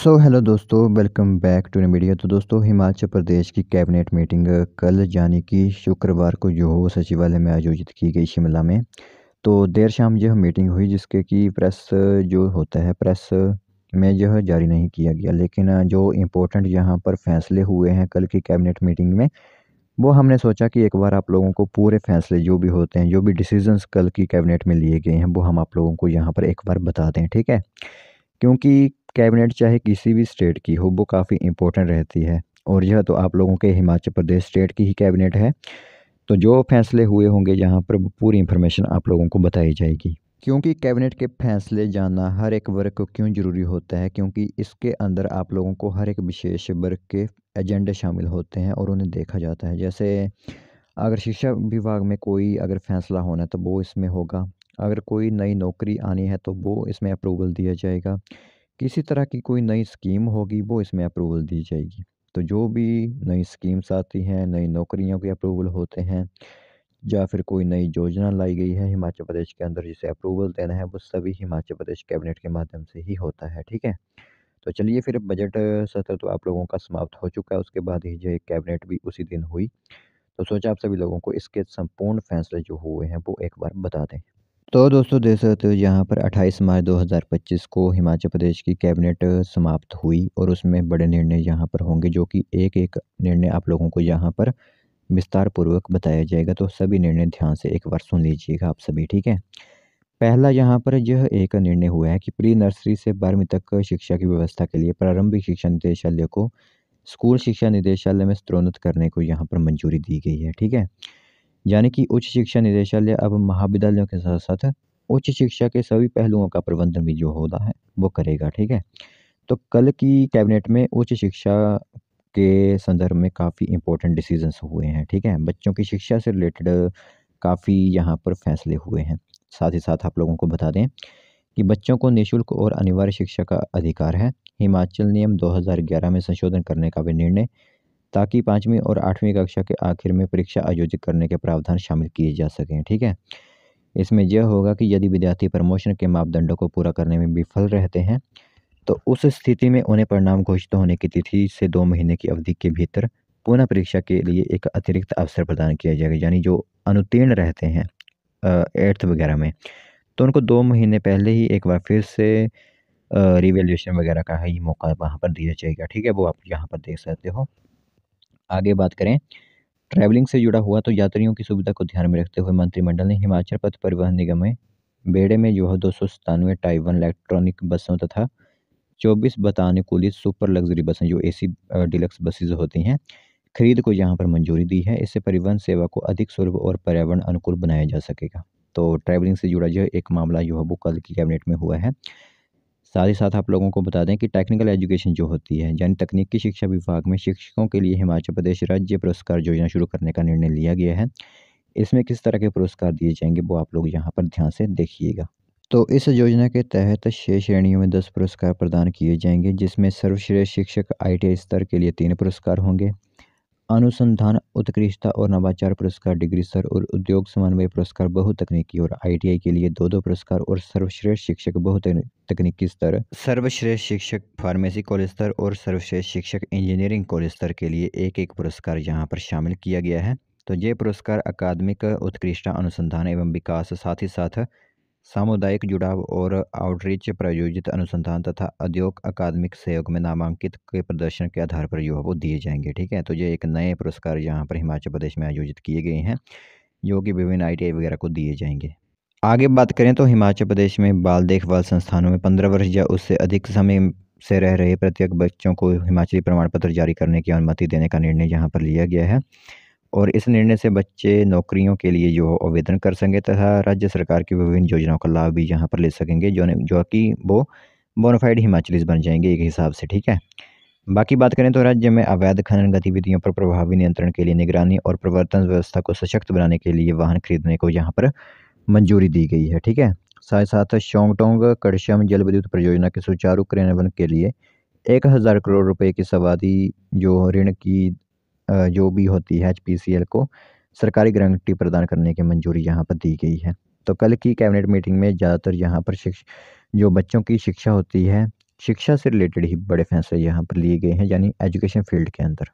सो hello दोस्तों, welcome back to New Media. तो दोस्तों, हिमाचल प्रदेश की कैबिनेट मीटिंग कल यानी कि शुक्रवार को जो हो सचिवालय में आयोजित की गई शिमला में। तो देर शाम यह मीटिंग हुई जिसके कि प्रेस जो होता है प्रेस में यह जारी नहीं किया गया, लेकिन जो इम्पोर्टेंट यहाँ पर फैसले हुए हैं कल की कैबिनेट मीटिंग में, वो हमने सोचा कि एक बार आप लोगों को पूरे फैसले जो भी होते हैं, जो भी डिसीजंस कल की कैबिनेट में लिए गए हैं, वो हम आप लोगों को यहाँ पर एक बार बता दें, ठीक है। क्योंकि कैबिनेट चाहे किसी भी स्टेट की हो, वो काफ़ी इम्पोर्टेंट रहती है। और यह तो आप लोगों के हिमाचल प्रदेश स्टेट की ही कैबिनेट है। तो जो फैसले हुए होंगे यहाँ पर, वो पूरी इन्फॉर्मेशन आप लोगों को बताई जाएगी। क्योंकि कैबिनेट के फैसले जानना हर एक वर्ग को क्यों ज़रूरी होता है, क्योंकि इसके अंदर आप लोगों को हर एक विशेष वर्ग के एजेंडे शामिल होते हैं और उन्हें देखा जाता है। जैसे अगर शिक्षा विभाग में कोई अगर फैसला होना है तो वो इसमें होगा। अगर कोई नई नौकरी आनी है तो वो इसमें अप्रूवल दिया जाएगा। किसी तरह की कोई नई स्कीम होगी, वो इसमें अप्रूवल दी जाएगी। तो जो भी नई स्कीम्स आती हैं, नई नौकरियों के अप्रूवल होते हैं, या फिर कोई नई योजना लाई गई है हिमाचल प्रदेश के अंदर जिसे अप्रूवल देना है, वो सभी हिमाचल प्रदेश कैबिनेट के माध्यम से ही होता है, ठीक है। तो चलिए फिर, बजट सत्र तो आप लोगों का समाप्त हो चुका है, उसके बाद ही जो एक कैबिनेट भी उसी दिन हुई। तो सोचा आप सभी लोगों को इसके संपूर्ण फैसले जो हुए हैं वो एक बार बता दें। तो दोस्तों, देख सकते हो यहाँ पर 28 मार्च 2025 को हिमाचल प्रदेश की कैबिनेट समाप्त हुई और उसमें बड़े निर्णय यहाँ पर होंगे, जो कि एक-एक निर्णय आप लोगों को यहाँ पर विस्तार पूर्वक बताया जाएगा। तो सभी निर्णय ध्यान से एक बार सुन लीजिएगा आप सभी, ठीक है। पहला यहाँ पर यह एक निर्णय हुआ है कि प्री नर्सरी से 12वीं तक शिक्षा की व्यवस्था के लिए प्रारंभिक शिक्षा निदेशालय को स्कूल शिक्षा निदेशालय में स्तरोन्नत करने को यहाँ पर मंजूरी दी गई है, ठीक है। यानी कि उच्च शिक्षा निदेशालय अब महाविद्यालयों के साथ-साथ उच्च शिक्षा के सभी पहलुओं का प्रबंधन भी जो होता है, वो करेगा, ठीक है। तो कल की कैबिनेट में उच्च शिक्षा के संदर्भ में काफ़ी इम्पोर्टेंट डिसीजंस हुए हैं, ठीक है। बच्चों की शिक्षा से रिलेटेड काफ़ी यहाँ पर फैसले हुए हैं। साथ ही साथ आप लोगों को बता दें कि बच्चों को निःशुल्क और अनिवार्य शिक्षा का अधिकार है। हिमाचल नियम 2011 में संशोधन करने का भी निर्णय, ताकि 5वीं और 8वीं कक्षा के आखिर में परीक्षा आयोजित करने के प्रावधान शामिल किए जा सकें, ठीक है। इसमें यह होगा कि यदि विद्यार्थी प्रमोशन के मापदंडों को पूरा करने में विफल रहते हैं, तो उस स्थिति में उन्हें परिणाम घोषित होने की तिथि से 2 महीने की अवधि के भीतर पुनः परीक्षा के लिए एक अतिरिक्त अवसर प्रदान किया जाएगा। यानी जो अनुत्तीर्ण रहते हैं 8th वगैरह में, तो उनको 2 महीने पहले ही एक बार फिर से रिवैल्यूएशन वगैरह का ही मौका वहाँ पर दिया जाएगा, ठीक है। वो आप यहाँ पर देख सकते हो। आगे बात करें ट्रैवलिंग से जुड़ा हुआ, तो यात्रियों की सुविधा को ध्यान में रखते हुए मंत्रिमंडल ने हिमाचल पथ परिवहन निगम में बेड़े में जो है 297 टाइप 1 इलेक्ट्रॉनिक बसों तथा 24 बतानुकूलित सुपर लग्जरी बसें जो एसी डिलक्स बसेज होती हैं, खरीद को यहाँ पर मंजूरी दी है। इससे परिवहन सेवा को अधिक सुलभ और पर्यावरण अनुकूल बनाया जा सकेगा। तो ट्रैवलिंग से जुड़ा जो एक मामला जो है वो कल की कैबिनेट में हुआ है। साथ ही साथ आप लोगों को बता दें कि टेक्निकल एजुकेशन जो होती है, यानी तकनीकी शिक्षा विभाग में शिक्षकों के लिए हिमाचल प्रदेश राज्य पुरस्कार योजना शुरू करने का निर्णय लिया गया है। इसमें किस तरह के पुरस्कार दिए जाएंगे, वो आप लोग यहाँ पर ध्यान से देखिएगा। तो इस योजना के तहत 6 श्रेणियों में 10 पुरस्कार प्रदान किए जाएंगे, जिसमें सर्वश्रेष्ठ शिक्षक आईटीआई स्तर के लिए 3 पुरस्कार होंगे। अनुसंधान उत्कृष्टता और नवाचार पुरस्कार डिग्री स्तर और उद्योग समन्वय पुरस्कार बहुतकनीकी और आईटीआई के लिए 2-2 पुरस्कार, और सर्वश्रेष्ठ शिक्षक बहुतकनीकी स्तर, सर्वश्रेष्ठ शिक्षक फार्मेसी कॉलेज स्तर और सर्वश्रेष्ठ शिक्षक इंजीनियरिंग कॉलेज स्तर के लिए 1-1 पुरस्कार यहाँ पर शामिल किया गया है। तो ये पुरस्कार अकादमिक उत्कृष्टता, अनुसंधान एवं विकास, साथ ही साथ सामुदायिक जुड़ाव और आउटरीच, प्रायोजित अनुसंधान तथा उद्योग अकादमिक सहयोग में नामांकित के प्रदर्शन के आधार पर जो है वो दिए जाएंगे, ठीक है। तो ये एक नए पुरस्कार यहाँ पर हिमाचल प्रदेश में आयोजित किए गए हैं, जो कि विभिन्न आईटीआई वगैरह को दिए जाएंगे। आगे बात करें तो हिमाचल प्रदेश में बाल देखभाल संस्थानों में 15 वर्ष या उससे अधिक समय से रह रहे प्रत्येक बच्चों को हिमाचली प्रमाण पत्र जारी करने की अनुमति देने का निर्णय यहाँ पर लिया गया है। और इस निर्णय से बच्चे नौकरियों के लिए जो आवेदन कर सकेंगे तथा राज्य सरकार की विभिन्न योजनाओं का लाभ भी यहाँ पर ले सकेंगे, जो कि वो बोनाफाइड हिमाचलीज बन जाएंगे एक हिसाब से, ठीक है। बाकी बात करें तो राज्य में अवैध खनन गतिविधियों पर प्रभावी नियंत्रण के लिए निगरानी और प्रवर्तन व्यवस्था को सशक्त बनाने के लिए वाहन खरीदने को यहाँ पर मंजूरी दी गई है, ठीक है। साथ ही साथ शोंगटोंग कड़श्यम जल विद्युत परियोजना के सुचारू क्रियान्वयन के लिए 1000 करोड़ रुपए की सावधि जो ऋण की जो भी होती है एचपीसीएल को सरकारी गारंटी प्रदान करने की मंजूरी यहाँ पर दी गई है। तो कल की कैबिनेट मीटिंग में ज़्यादातर यहाँ पर जो बच्चों की शिक्षा होती है, शिक्षा से रिलेटेड ही बड़े फैसले यहाँ पर लिए गए हैं, यानी एजुकेशन फील्ड के अंदर।